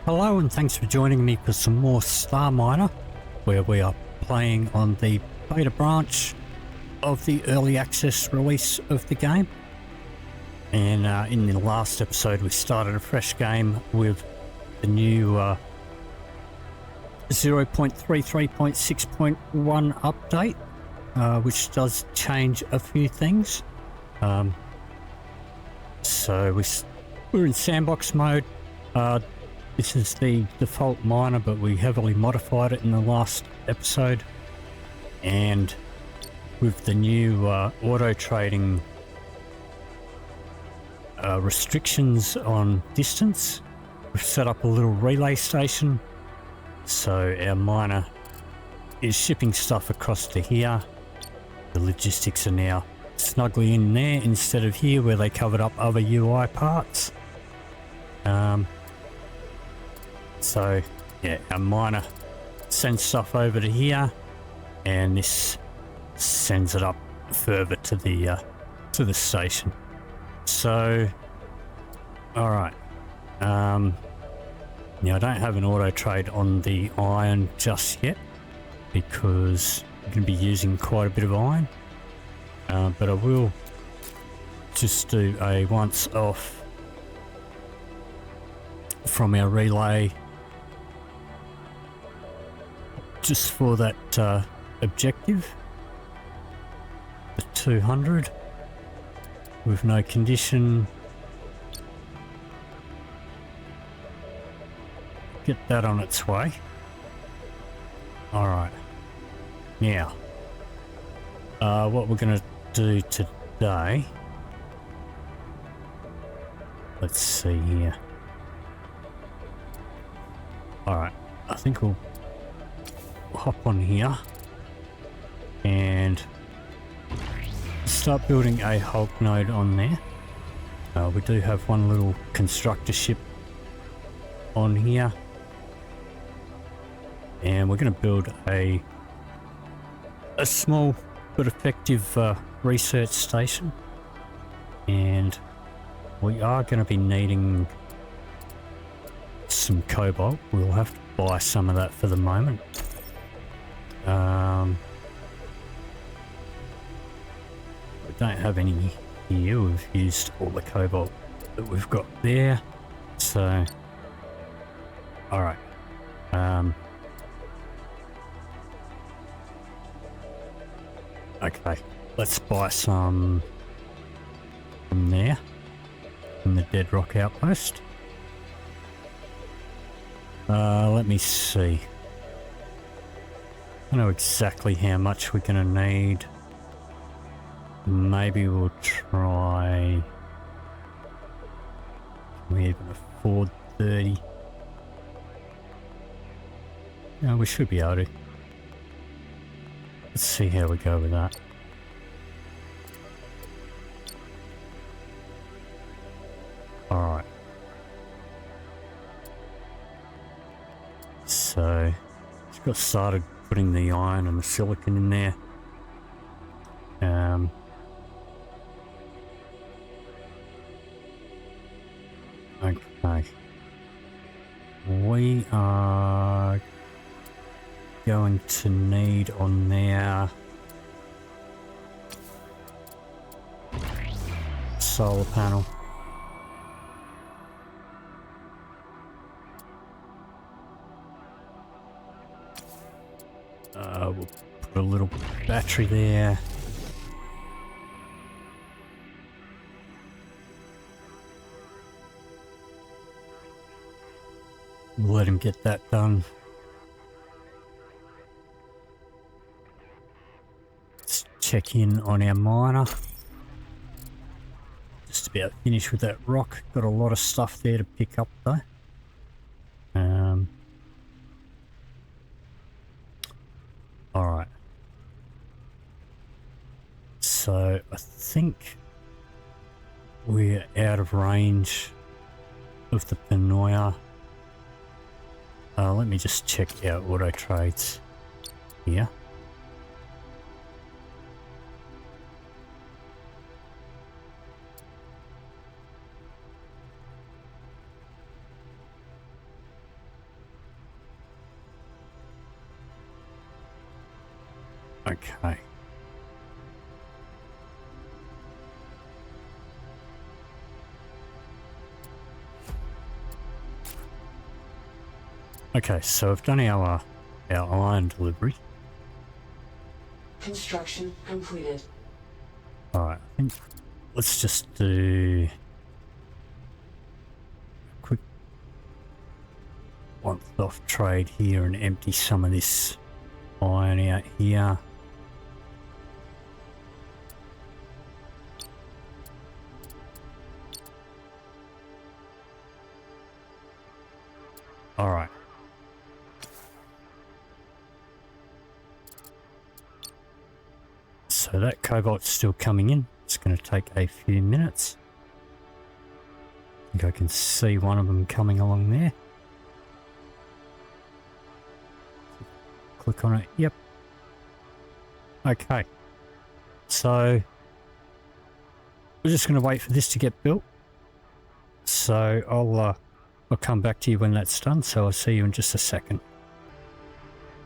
Hello and thanks for joining me for some more StarMiner, where we are playing on the beta branch of the early access release of the game. And in the last episode we started a fresh game with the new 0.33.6.1 update, which does change a few things. So we're in sandbox mode. This is the default miner, but we heavily modified it in the last episode. And with the new auto trading restrictions on distance, we've set up a little relay station. So our miner is shipping stuff across to here. The logistics are now snugly in there instead of here where they covered up other UI parts. So yeah, our miner sends stuff over to here, and this sends it up further to the station. So, all right. Now I don't have an auto trade on the iron just yet because I'm going to be using quite a bit of iron, but I will just do a once off from our relay just for that objective, the 200 with no condition. Get that on its way. All right, now what we're going to do today, let's see here. All right, I think we'll hop on here and start building a Hulk node on there. We do have one little constructor ship on here, and we're going to build a small but effective research station, and we are going to be needing some cobalt. We'll have to buy some of that for the moment. We don't have any here. We've used all the cobalt that we've got there. So, all right. Okay, let's buy some from there, from the Dead Rock Outpost. Let me see. I don't know exactly how much we're going to need. Maybe we'll try... Can we even afford 30? No, we should be able to. Let's see how we go with that. Alright. So, just got started putting the iron and the silicon in there. Okay. We are going to need on there solar panel. We'll put a little battery there. We'll let him get that done. Let's check in on our miner. Just about finished with that rock. Got a lot of stuff there to pick up though. Alright. So I think we're out of range of the Panoia. Let me just check our auto trades here. Okay. Okay, so I've done our iron delivery. Construction completed. Alright, I think let's just do a quick once-off trade here and empty some of this iron out here. Alright. So that cobalt's still coming in. It's going to take a few minutes. I think I can see one of them coming along there. Click on it. Yep. Okay. So we're just going to wait for this to get built. So I'll come back to you when that's done. So I'll see you in just a second.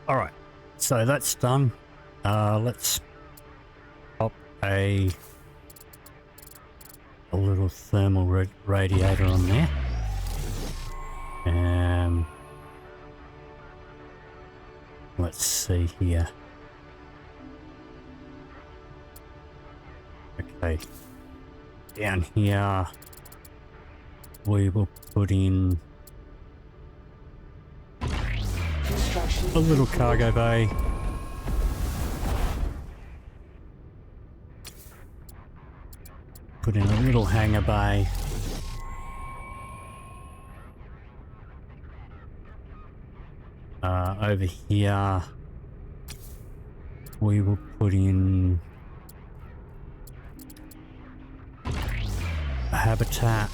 All right. So that's done. Let's pop a little thermal radiator on there. Let's see here. Okay. Down here we will put in a little cargo bay. Put in a little hangar bay. Over here we will put in a habitat.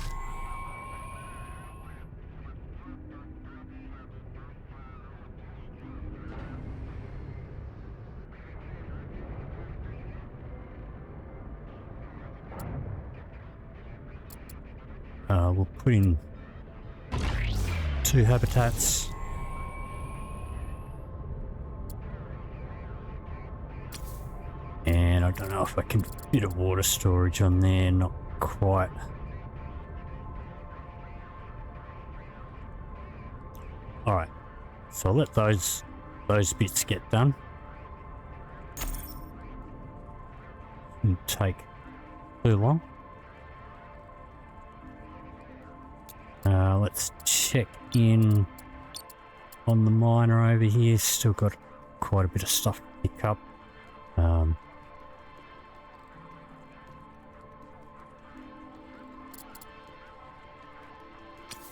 We'll put in 2 habitats. And I don't know if I can fit a water storage on there, not quite. Alright, so I'll let those bits get done. Shouldn't take too long. Let's check in on the miner over here. Still got quite a bit of stuff to pick up.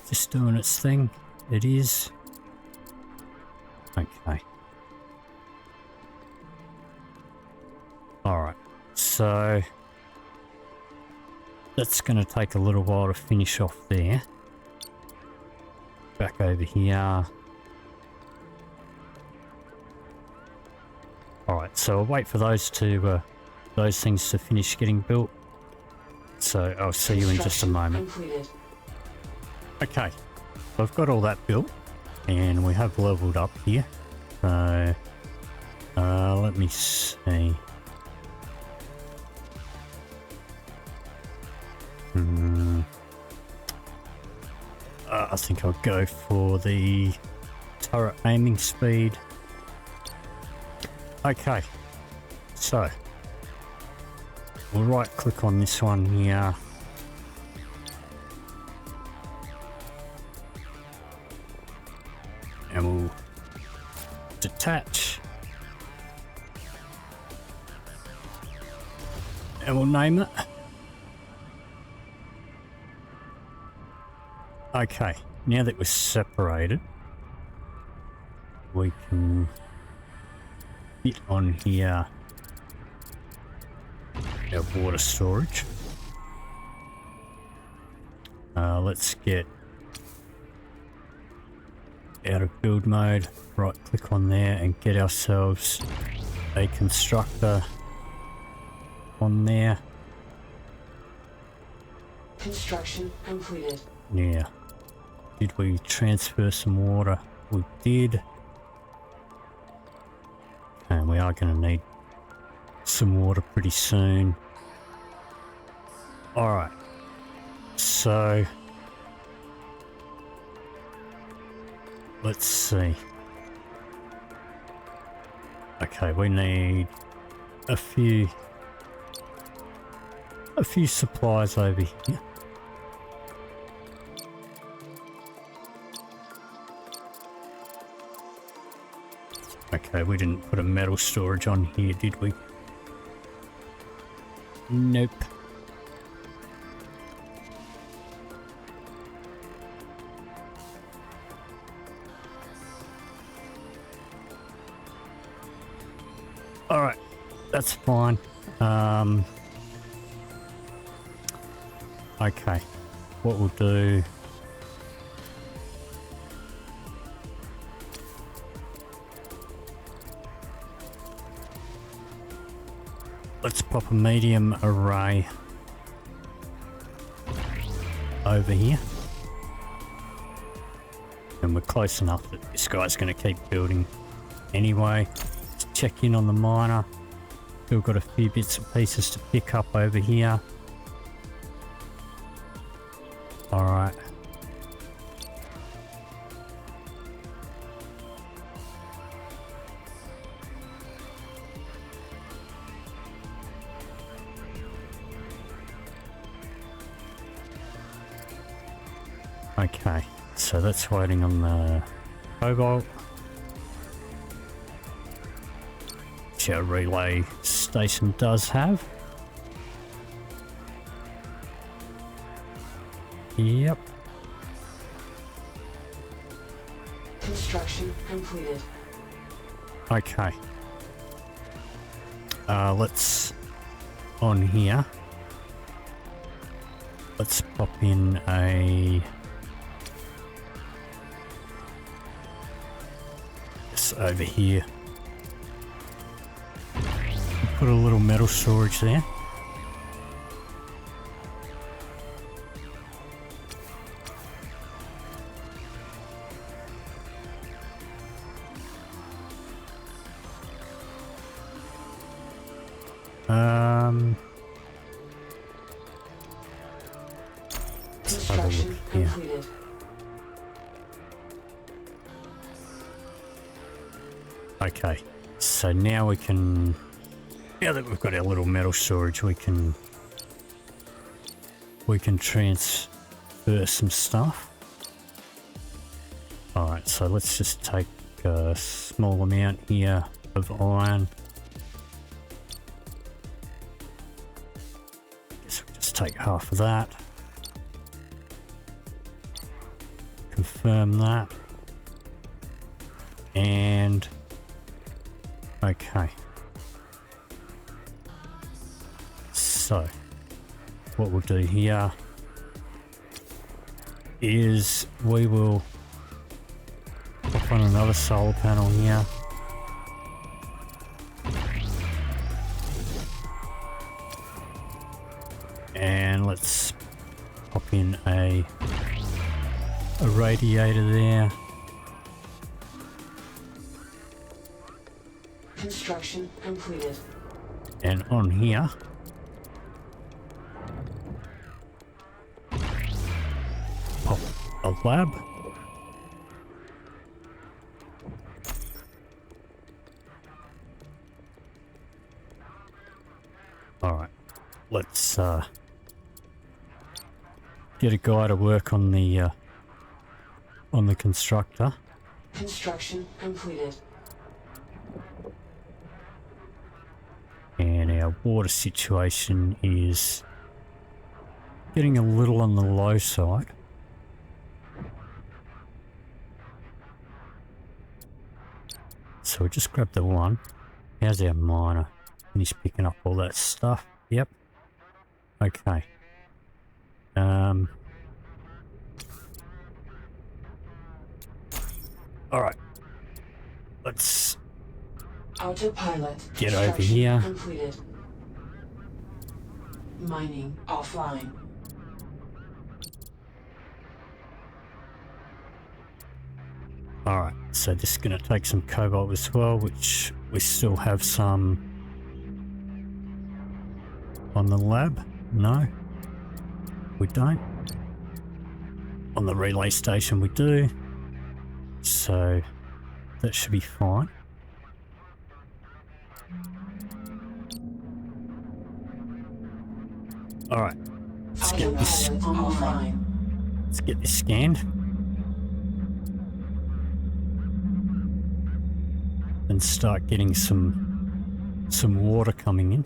Just doing its thing. It is. Okay. Alright, so that's going to take a little while to finish off there. Back over here. Alright, so I'll wait for those things to finish getting built. So I'll see you in just a moment. Completed. Okay, so I've got all that built and we have leveled up here. So let me see. I think I'll go for the turret aiming speed. Okay, so we'll right click on this one here. And we'll detach. And we'll name it. Okay, now that we're separated, we can fit on here our water storage. Let's get out of build mode, right click on there and get ourselves a constructor on there. Construction completed. Yeah. Did we transfer some water? We did. And we are going to need some water pretty soon. Alright, so let's see. Okay, we need a few supplies over here. Okay, we didn't put a metal storage on here, did we? Nope. Alright, that's fine. Okay, what we'll do... Let's pop a medium array over here. And we're close enough that this guy's going to keep building anyway. Let's check in on the miner. Still got a few bits and pieces to pick up over here. Alright. Okay, so that's waiting on the cobalt, which our relay station does have. Yep. Construction completed. Okay. Let's, on here, let's pop in a, this over here. Put a little metal storage there. Construction completed. Okay, so now we can, now that we've got our little metal storage, we can transfer some stuff. Alright, so let's just take a small amount here of iron. Guess we'll just take half of that. Confirm that. And okay. So what we'll do here is we will pop on another solar panel here. And let's pop in a radiator there. Construction completed. And on here, pop a lab. Alright, let's get a guy to work on the constructor. Construction completed. And our water situation is getting a little on the low side. So we'll just grab the one. How's our miner? And he's picking up all that stuff. Yep. Okay. Alright. Let's Autopilot. get over Construction here. completed. Mining offline. Alright, so this is going to take some cobalt as well, which we still have some On the lab? No, we don't. On the relay station we do. So that should be fine. Alright, let's get this Offline. let's get this scanned. And start getting some water coming in.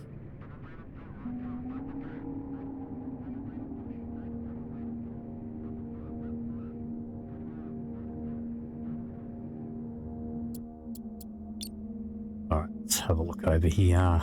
Alright, let's have a look over here.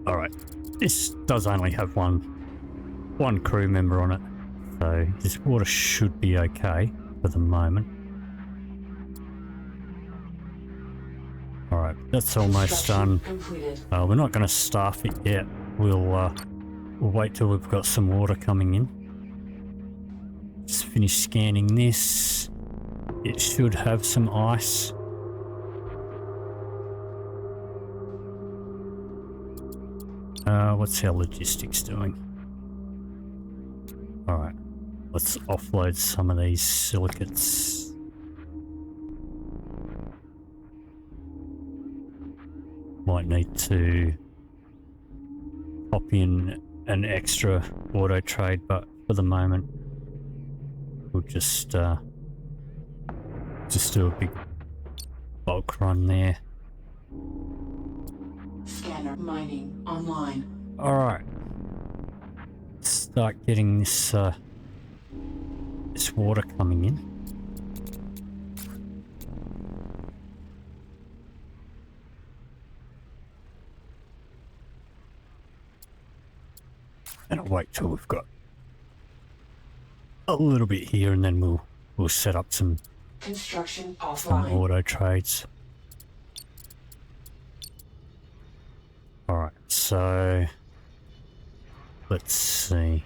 Alright, this does only have one crew member on it, so this water should be okay for the moment. Alright, that's almost done. We're not going to staff it yet. We'll wait till we've got some water coming in. Just finish scanning this. It should have some ice. What's our logistics doing? Alright, let's offload some of these silicates. Might need to pop in an extra auto trade, but for the moment we'll just do a big bulk run there. Scanner mining online. Alright, start getting this this water coming in. And I'll wait till we've got a little bit here, and then we'll set up some Construction offline. auto trades. Alright, so let's see.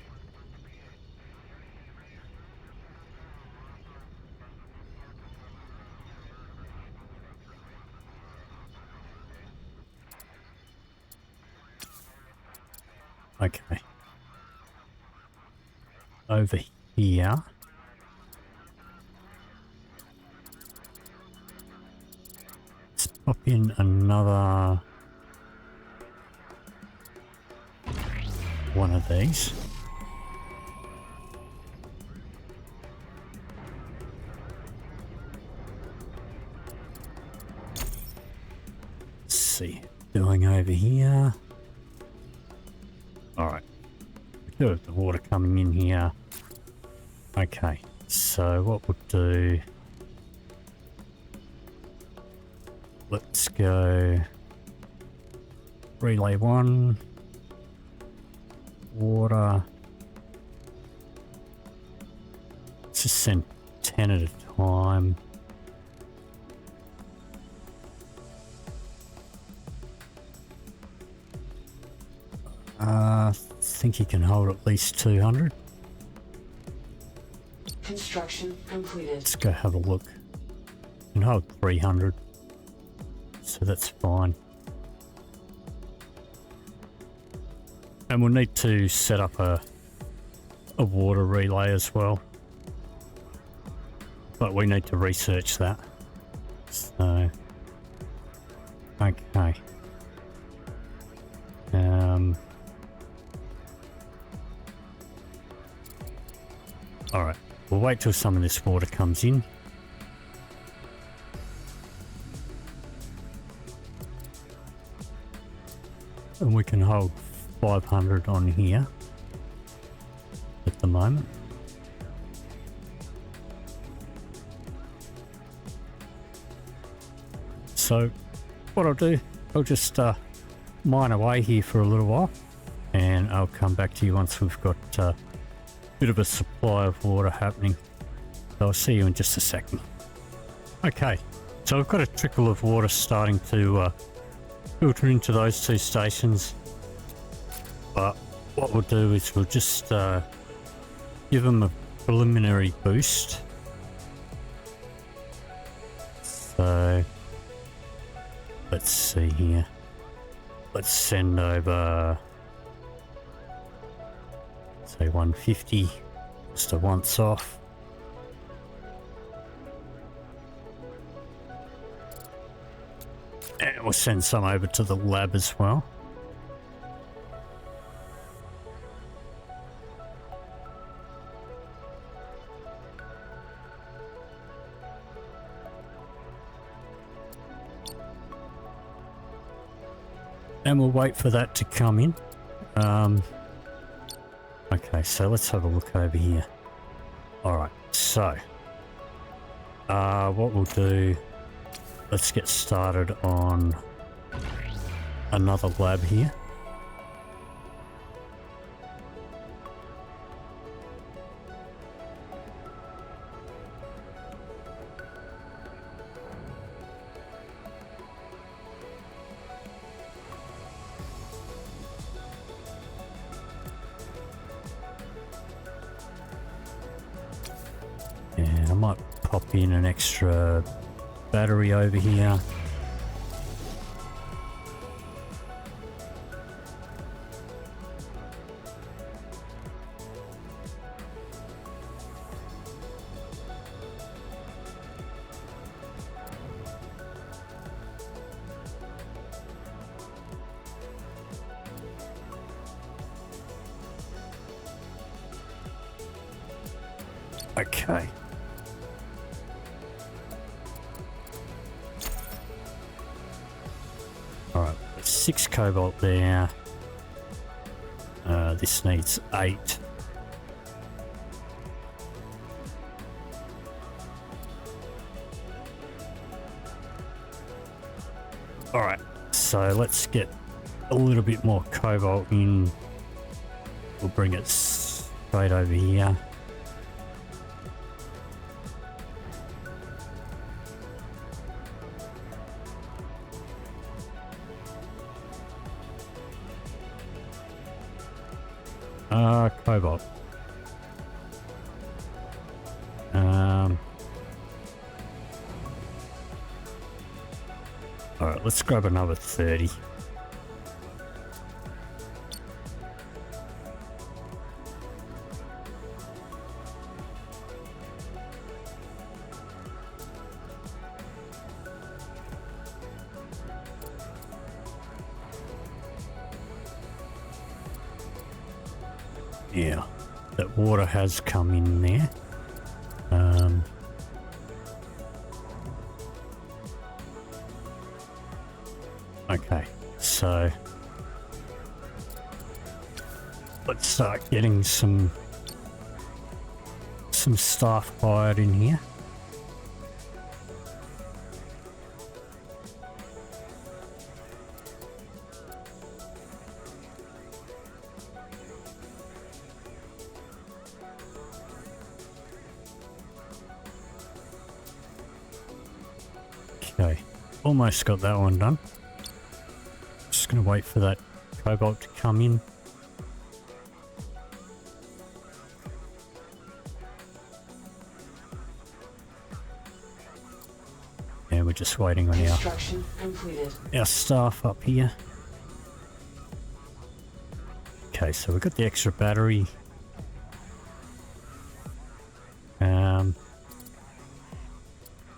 Okay. Over here. Let's pop in another one of these. Let's see, doing over here. Alright, we do have the water coming in here. Okay, so what we'll do, let's go relay 1. Water. Let's just send 10 at a time. I think you can hold at least 200. Construction completed. Let's go have a look. You can hold 300, so that's fine. And we'll need to set up a water relay as well, but we need to research that. So, okay. Alright, we'll wait till some of this water comes in. And we can hold 500 on here at the moment. So what I'll do, I'll just mine away here for a little while, and I'll come back to you once we've got a bit of a supply of water happening. So I'll see you in just a second. Okay, So I've got a trickle of water starting to filter into those two stations. But what we'll do is we'll just give them a preliminary boost. So let's see here. Let's send over, say 150, just a once off. And we'll send some over to the lab as well. And we'll wait for that to come in. Okay, so let's have a look over here. Alright, so what we'll do, let's get started on another lab here. And I might pop in an extra battery over here. Okay. Alright, 6 cobalt there. This needs 8. Alright, so let's get a little bit more cobalt in. We'll bring it straight over here. Cobalt. Alright, let's grab another 30. Yeah, that water has come in there. Okay, so let's start getting some staff fired in here. Okay, almost got that one done. Just gonna wait for that cobalt to come in. And we're just waiting on Construction completed. our staff up here. Okay, so we've got the extra battery.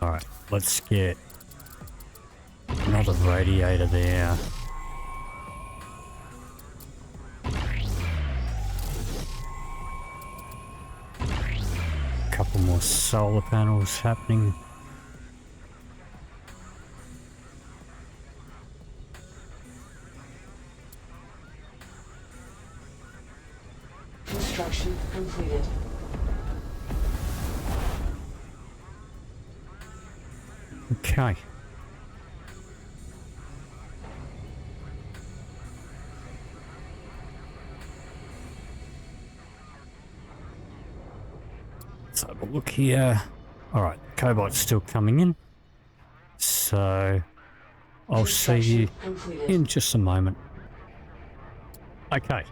Alright, let's get another radiator there. A couple more solar panels happening. Construction completed. Okay. Let's have a look here. Alright, cobalt's still coming in. So I'll see you Completed. in just a moment. Okay,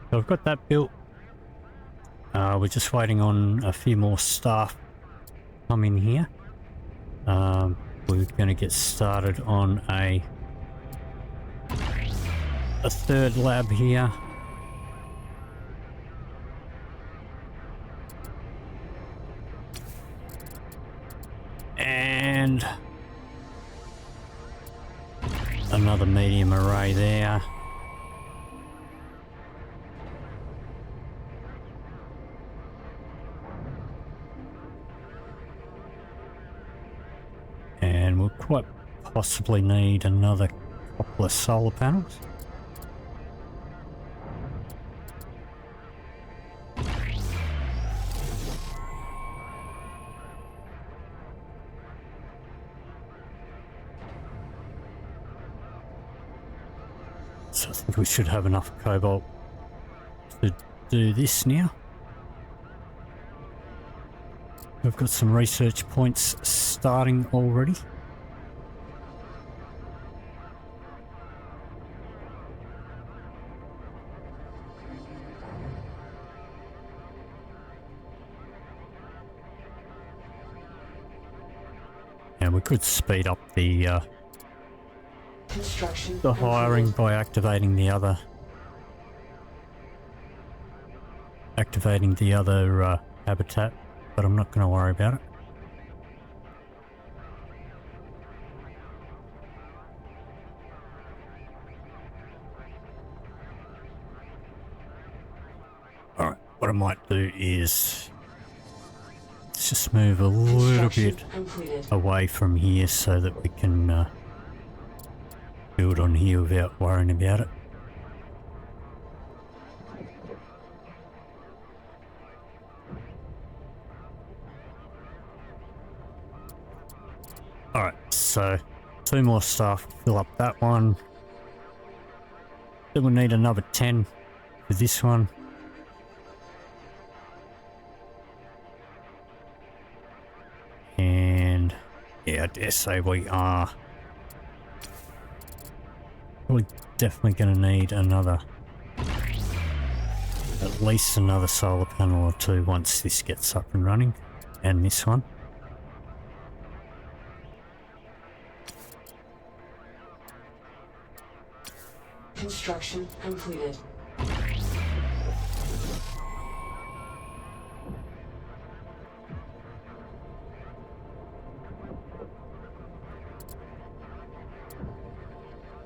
so I've got that built. We're just waiting on a few more staff come in here. We're going to get started on a third lab here. And another medium array there. And we'll quite possibly need another couple of solar panels. So I think we should have enough cobalt to do this now. We've got some research points starting already. And we could speed up the Construction hiring completed. by activating the other habitat, but I'm not going to worry about it. All right, what I might do is let's just move a little Construction bit completed. away from here so that we can build on here without worrying about it. Alright, so 2 more staff to fill up that one. Then we'll need another 10 for this one. And yeah, I dare say we are probably definitely going to need at least another solar panel or 2 once this gets up and running, and this one. Construction completed.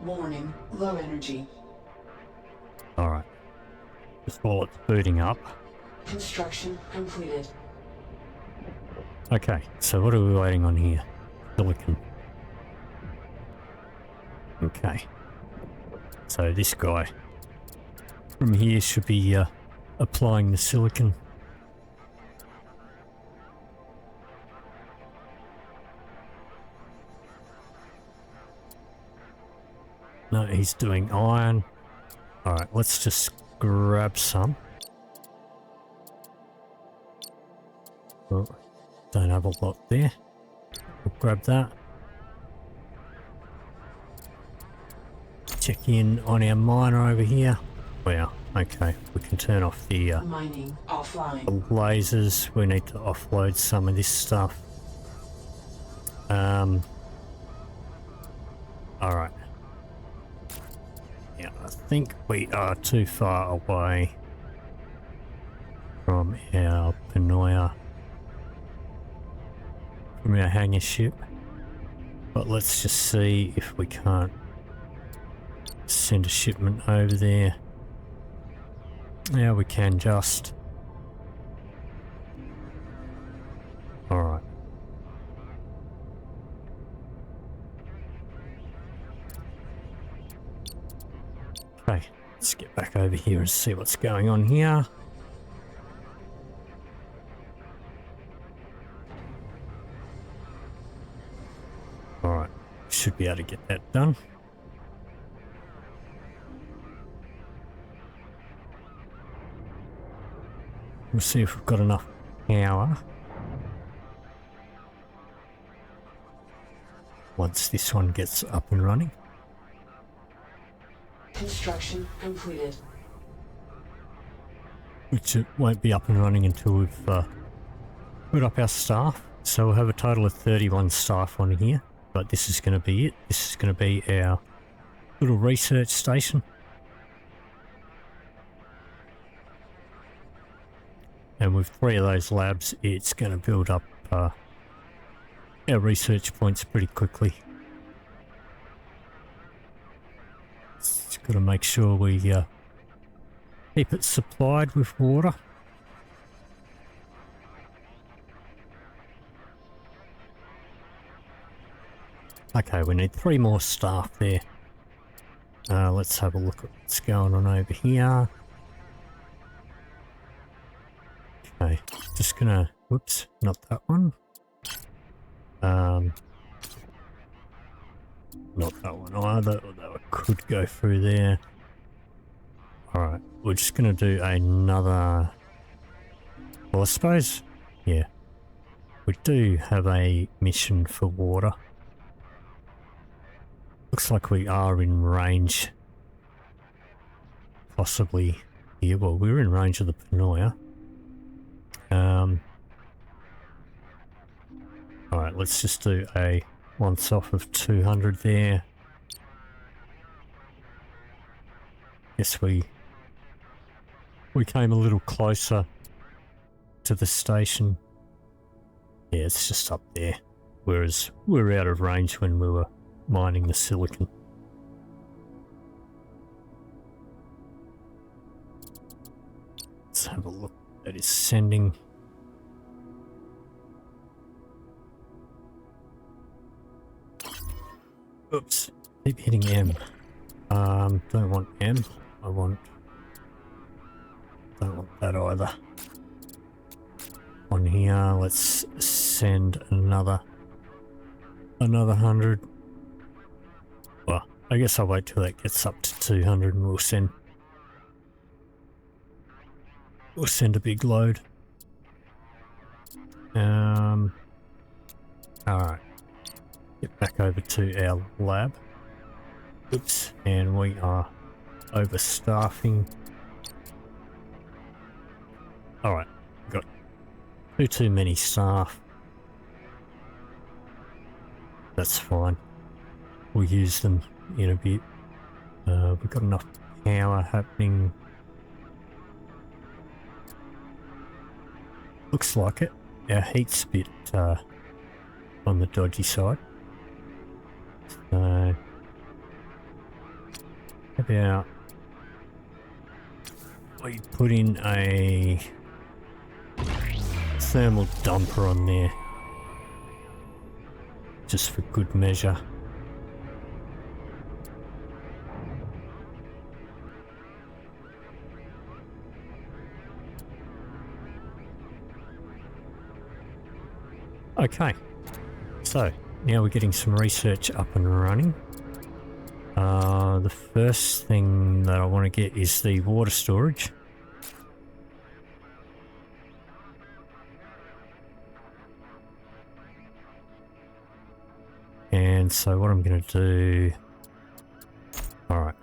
Warning, low energy. Alright, just while it's booting up. Construction completed. Okay, so what are we waiting on here? Silicon. Okay. So this guy from here should be applying the silicon. No, he's doing iron. Alright, let's just grab some. Oh, don't have a lot there. We'll grab that. Check in on our miner over here. Wow, okay, we can turn off the Mining offline. lasers. We need to offload some of this stuff. Alright. Yeah, I think we are too far away from our Panoia, from our hangar ship. But let's just see if we can't send a shipment over there. Yeah, we can just. Alright. Okay, let's get back over here and see what's going on here. Alright, should be able to get that done. We'll see if we've got enough power. once this one gets up and running. Construction completed. Which it won't be up and running until we've put up our staff. So we'll have a total of 31 staff on here, but this is going to be it. This is going to be our little research station. And with 3 of those labs, it's going to build up our research points pretty quickly. Just got to make sure we keep it supplied with water. Okay, we need 3 more staff there. Let's have a look at what's going on over here. Okay, just gonna, whoops, not that one. Not that one either, although it could go through there. Alright, we're just gonna do another, well I suppose, yeah, we do have a mission for water. Looks like we are in range, possibly here. Well, we're in range of the Panoia. Alright, let's just do a once off of 200 there. Guess we came a little closer to the station. Yeah, it's just up there. Whereas we're out of range when we were mining the silicon. Let's have a look. That is sending. Oops, keep hitting M. Don't want M. Don't want that either. On here, let's send another 100. Well, I guess I'll wait till that gets up to 200 and we'll send a big load. Alright. Get back over to our lab. Oops, and we are overstaffing. Alright, got too many staff. That's fine. We'll use them in a bit. We've got enough power happening. Looks like it. Our heat's a bit on the dodgy side. So, how about we put in a thermal dumper on there, just for good measure. Okay, so now we're getting some research up and running. The first thing that I want to get is the water storage. And so what I'm going to do... Alright.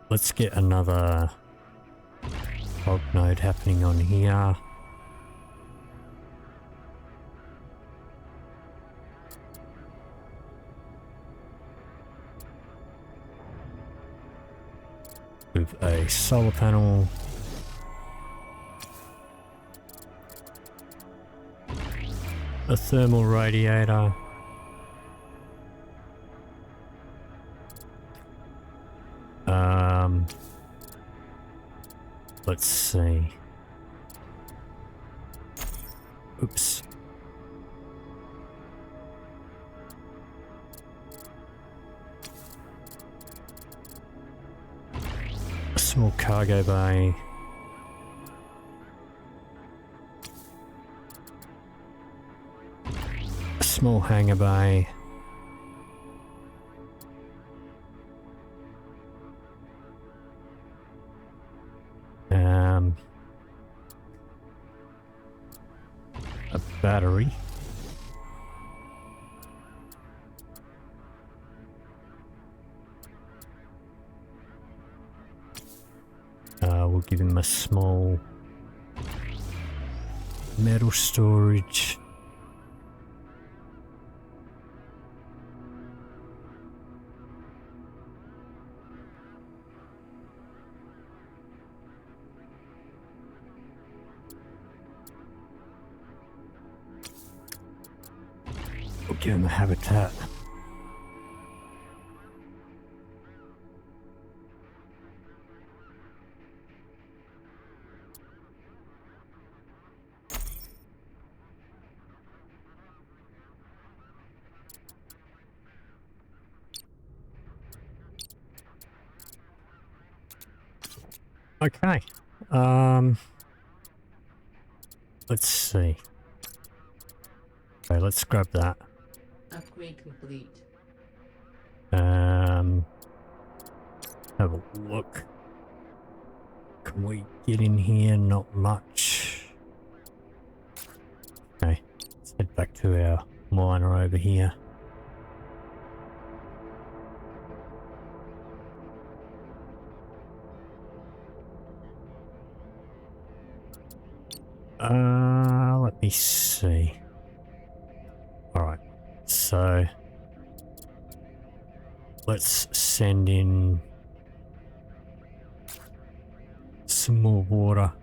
Let's get another log node happening on here. With a solar panel. A thermal radiator. Let's see. Oops. A small cargo bay. A small hangar bay. A battery. give him a small metal storage. We'll give him a habitat. Okay. Let's see. Okay, let's grab that. Upgrade complete. Have a look. Can we get in here? Not much. Okay, let's head back to our miner over here. Let me see. Alright, so let's send in some more water.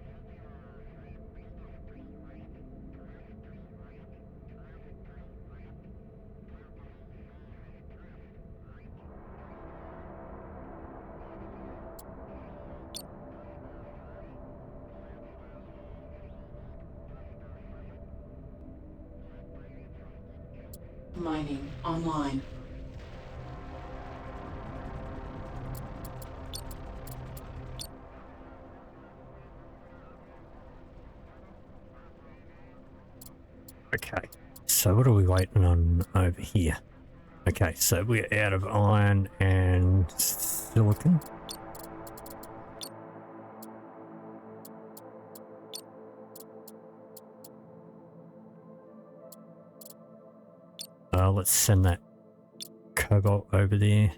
Mining online. Okay, so what are we waiting on over here? Okay, so we're out of iron and silicon. Let's send that cobalt over there.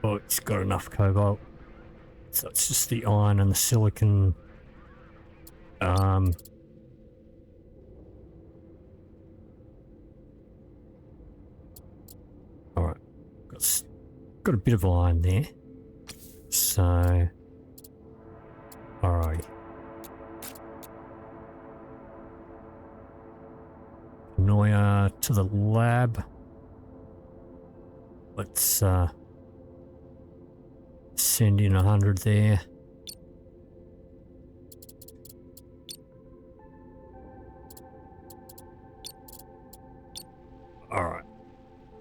Oh, it's got enough cobalt. So it's just the iron and the silicon. Alright. Got a bit of iron there. So, alright. Noya to the lab. Let's send in 100 there. Alright.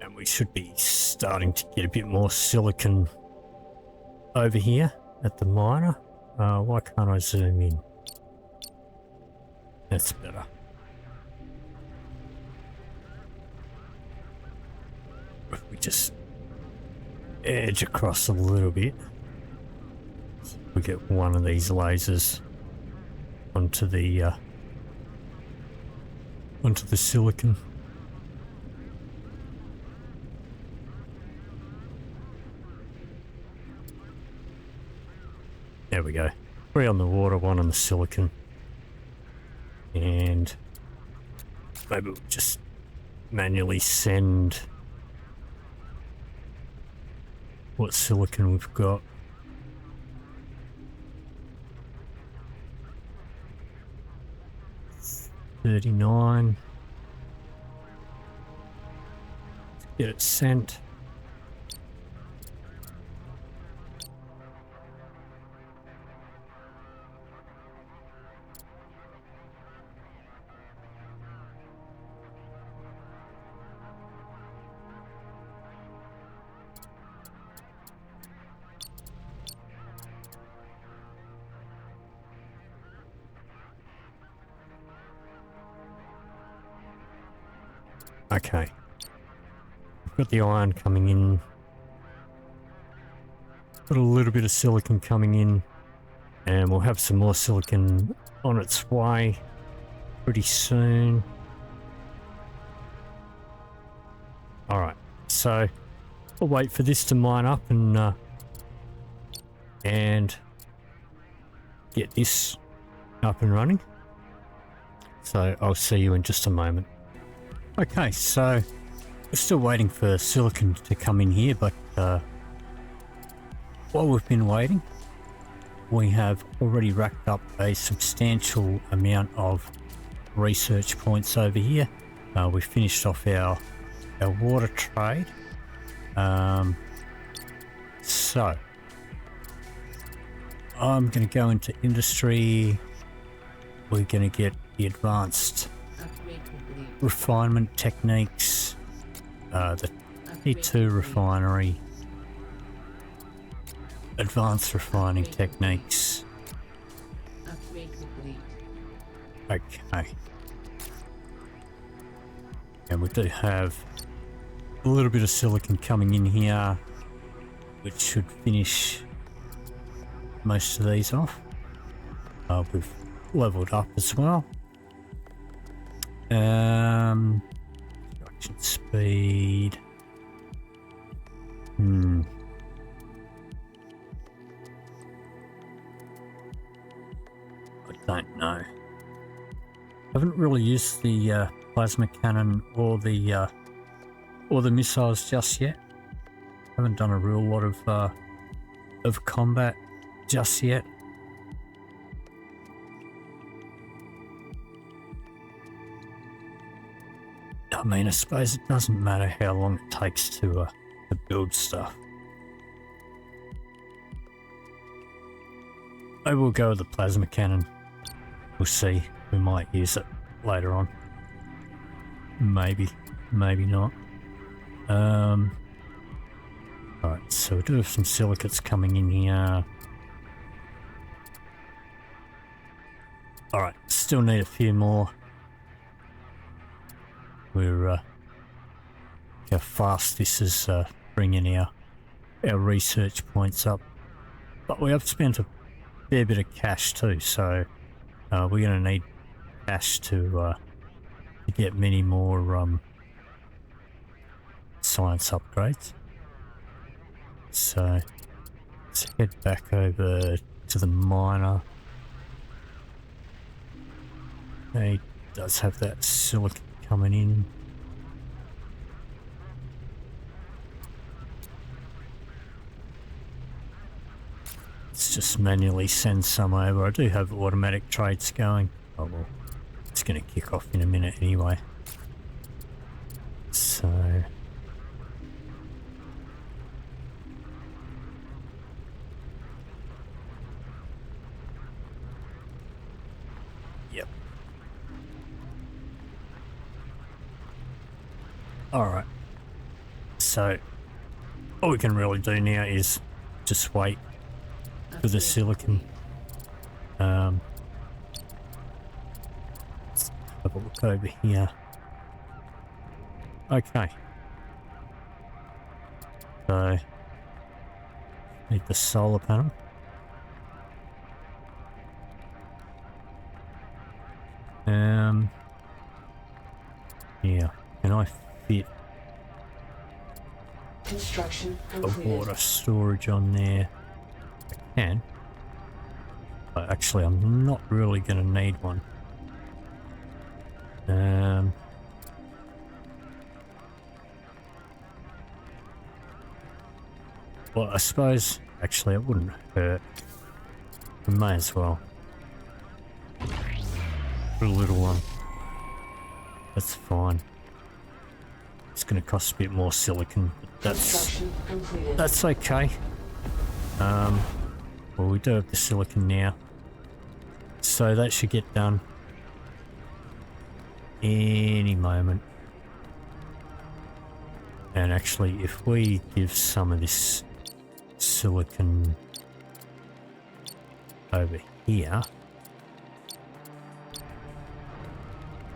And we should be starting to get a bit more silicon over here at the miner. Why can't I zoom in? That's better. If we just edge across a little bit, we get one of these lasers onto the silicon. There we go. 3 on the water, 1 on the silicon. And maybe we'll just manually send what silicon we've got. $39. Let's get it sent. Okay, we've got the iron coming in, got a little bit of silicon coming in, and we'll have some more silicon on its way pretty soon. Alright, so I'll wait for this to mine up and get this up and running. So I'll see you in just a moment. Okay, so we're still waiting for silicon to come in here, but while we've been waiting, we have already racked up a substantial amount of research points over here. We finished off our water trade. So I'm going to go into industry. We're going to get the advanced refinement techniques, the T2 refinery, advanced refining techniques. Okay. And we do have a little bit of silicon coming in here, which should finish most of these off. We've leveled up as well. Production speed. I don't know. Haven't really used the plasma cannon or the missiles just yet. Haven't done a real lot of combat just yet. I mean, I suppose it doesn't matter how long it takes to build stuff. I will go with the plasma cannon. We'll see. We might use it later on. Maybe, maybe not. Alright, so we do have some silicates coming in here. Alright, still need a few more. We're how fast this is bringing our research points up, but we have spent a fair bit of cash too, so we're going to need cash to get many more science upgrades. So let's head back over to the miner. He does have that silicon coming in. Let's just manually send some over. I do have automatic trades going. Oh well, it's going to kick off in a minute anyway. So yep. Alright, so all we can really do now is just wait for the silicon. Let's have a look over here. Okay, so need the solar panel. Yeah, can I fit Construction a completed. water storage on there? I can. But actually I'm not really going to need one. Well, I suppose actually it wouldn't hurt. We may as well. Put a little one. That's fine. It's going to cost a bit more silicon, but that's okay. Well, we do have the silicon now, so that should get done any moment. And actually, if we give some of this silicon over here,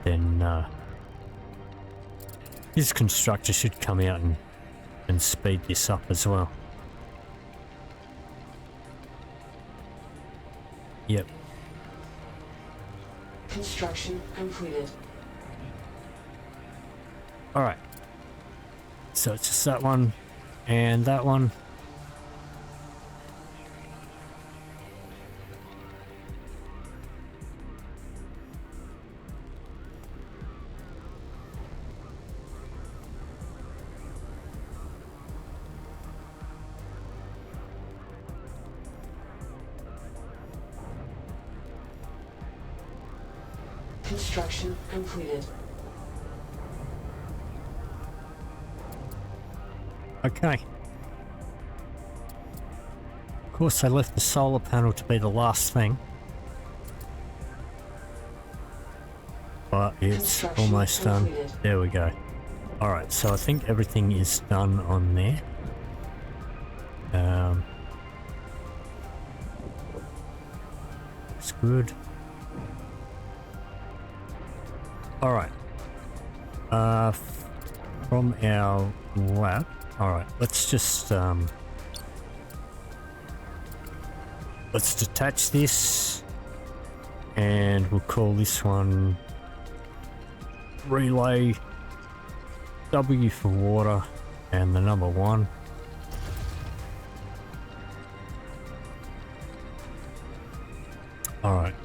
then his constructor should come out and speed this up as well. Yep. Construction completed. Alright. So it's just that one. And that one. Construction completed. Okay. Of course, I left the solar panel to be the last thing. But it's almost done. There we go. Alright, so I think everything is done on there. It's good. Alright. From our lab. Alright, let's just let's detach this and we'll call this one relay W for water and the number 1. Alright.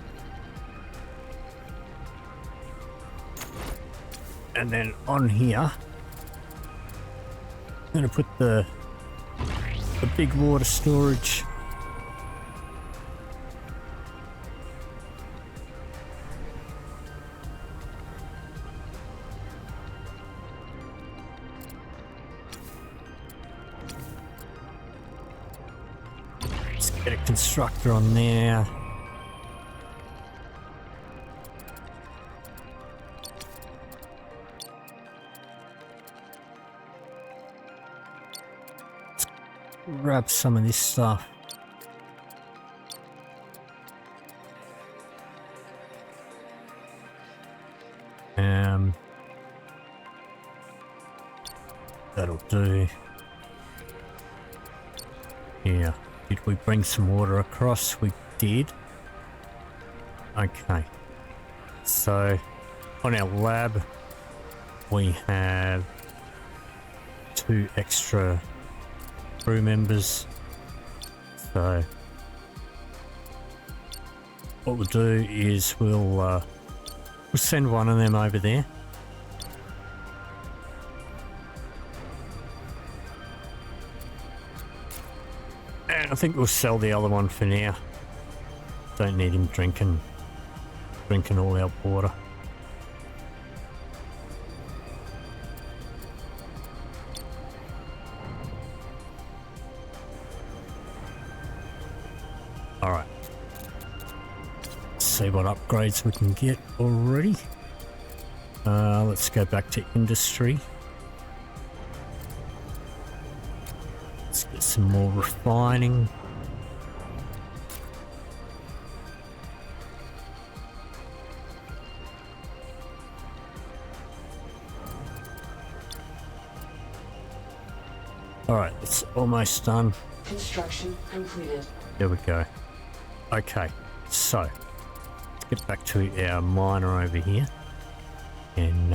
And then on here, I'm going to put the big water storage. Let's get a constructor on there. Grab some of this stuff. That'll do. Yeah. Did we bring some water across? We did. Okay. So on our lab we have 2 extra crew members, so what we'll do is we'll send one of them over there. And I think we'll sell the other one for now. Don't need him drinking all our water. Alright. See what upgrades we can get already. Let's go back to industry. Let's get some more refining. Alright, it's almost done. Construction completed. There we go. Okay, so let's get back to our miner over here. And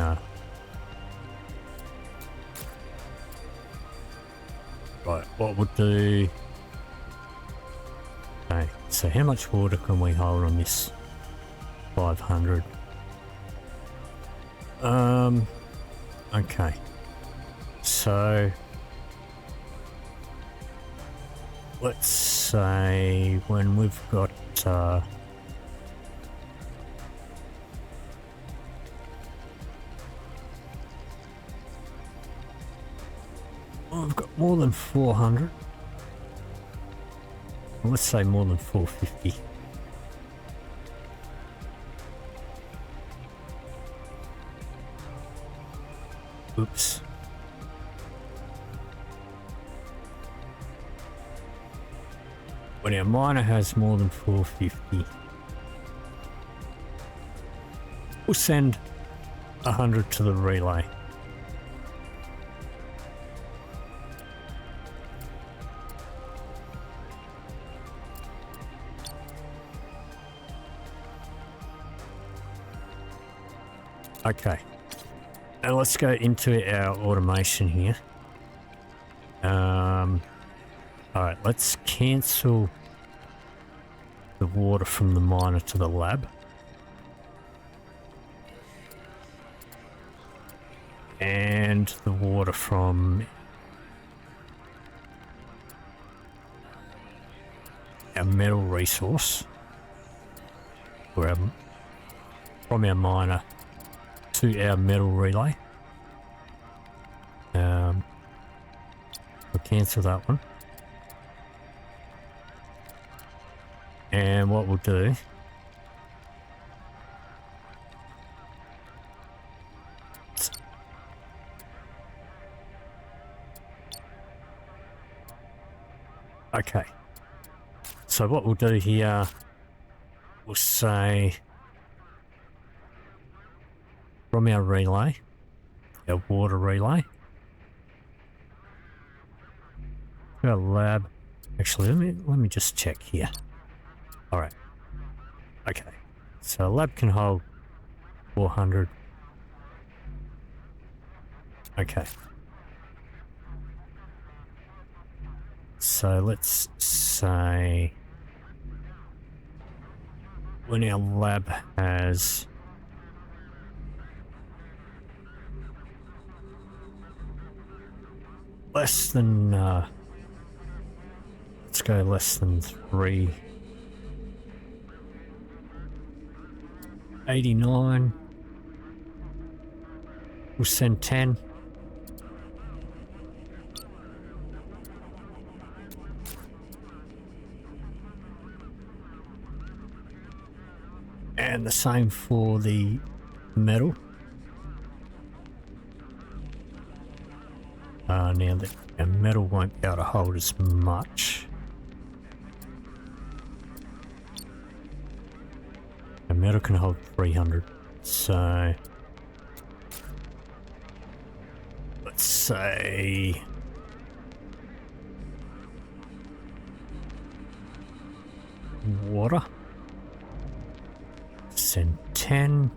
right, what we'll do. Okay, so how much water can we hold on this? 500. Okay. So let's say when we've got we've got more than 400. Well, let's say more than 450. Oops. When our miner has more than 450, we'll send 100 to the relay. Okay, now let's go into our automation here. Alright, let's cancel the water from the miner to the lab. And the water from our metal resource, or from our miner to our metal relay. We'll cancel that one. And what we'll do okay, so what we'll do here, we'll say from our relay, our water relay, our lab. Actually, let me just check here. All right. Okay. So a lab can hold 400. Okay. So let's say when our lab has less than let's go less than 389. We'll send 10. And the same for the metal. Now that our metal won't be able to hold as much. Our metal can hold 300, so let's say water. Send 10.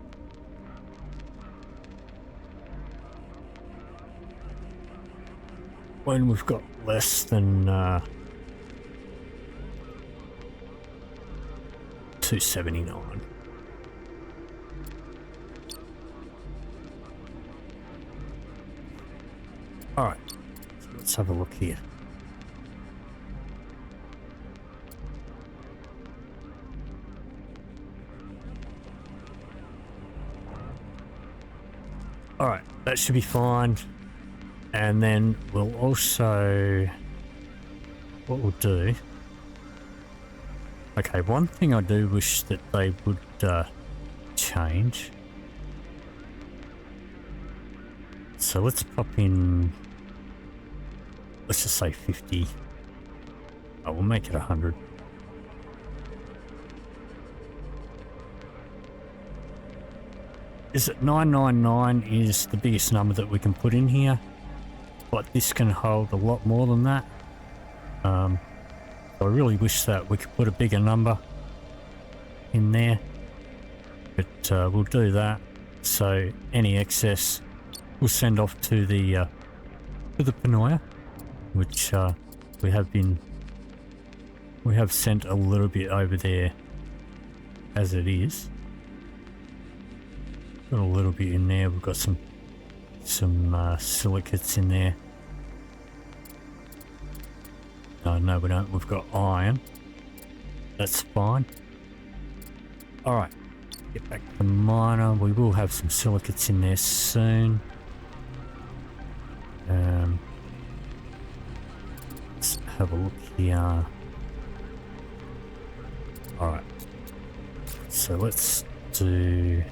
When we've got less than 279. Alright, so let's have a look here. Alright, that should be fine. And then we'll also, what we'll do, okay, one thing I do wish that they would change. So let's pop in, let's just say 50. Oh, we'll make it 100. Is it 999 is the biggest number that we can put in here, but this can hold a lot more than that. So I really wish that we could put a bigger number in there, but we'll do that. So any excess we'll send off to the Panoia, which we have sent a little bit over there as it is. Got a little bit in there. We've got some silicates in there. No, we don't. We've got iron. That's fine. All right. Get back to the miner. We will have some silicates in there soon. Let's have a look here. All right. So let's do.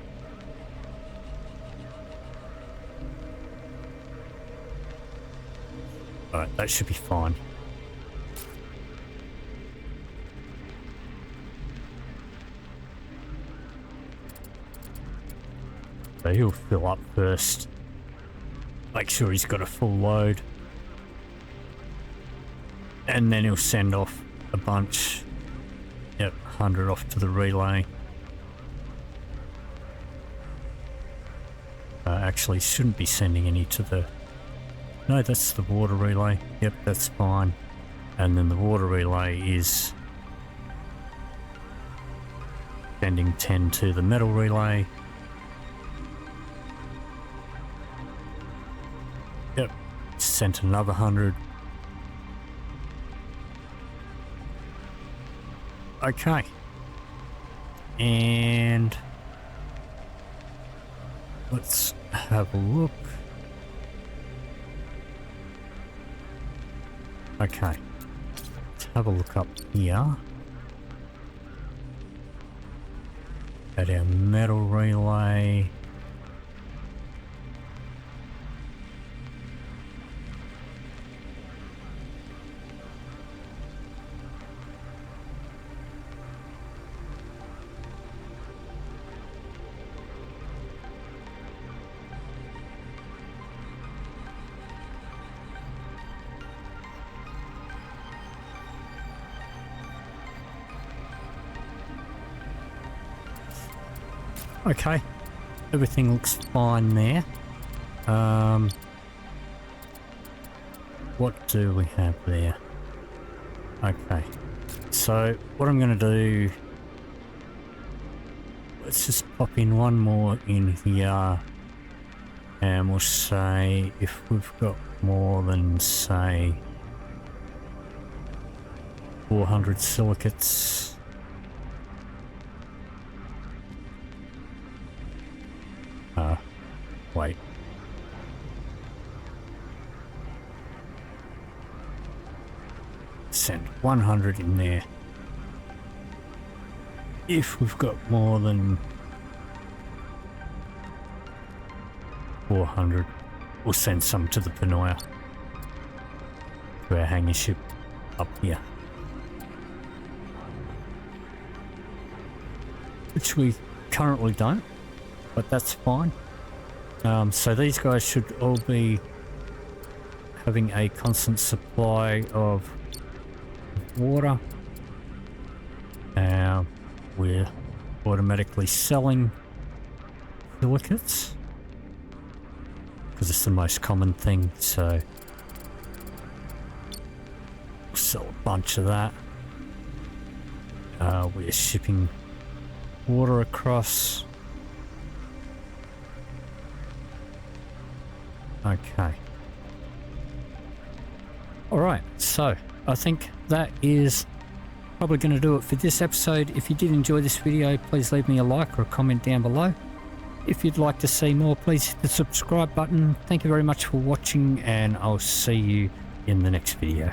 Alright, that should be fine. So he'll fill up first. Make sure he's got a full load. And then he'll send off a bunch. Yep, 100 off to the relay. Actually, shouldn't be sending any to the No, that's the water relay. Yep, that's fine. And then the water relay is sending 10 to the metal relay. Yep, sent another 100. Okay. And let's have a look. Okay. Let's have a look up here at our metal relay. Okay, everything looks fine there. What do we have there? Okay, so what I'm going to do, let's just pop in one more in here, and we'll say if we've got more than, say, 400 silicates. Wait. Send 100 in there. If we've got more than 400, we'll send some to the Panoia, to our hangar ship up here. Which we currently don't, but that's fine. So these guys should all be having a constant supply of water. We're automatically selling silicates because it's the most common thing, so we'll sell a bunch of that. We're shipping water across. Okay. Alright, so I think that is probably going to do it for this episode. If you did enjoy this video, please leave me a like or a comment down below. If you'd like to see more, please hit the subscribe button. Thank you very much for watching, and I'll see you in the next video.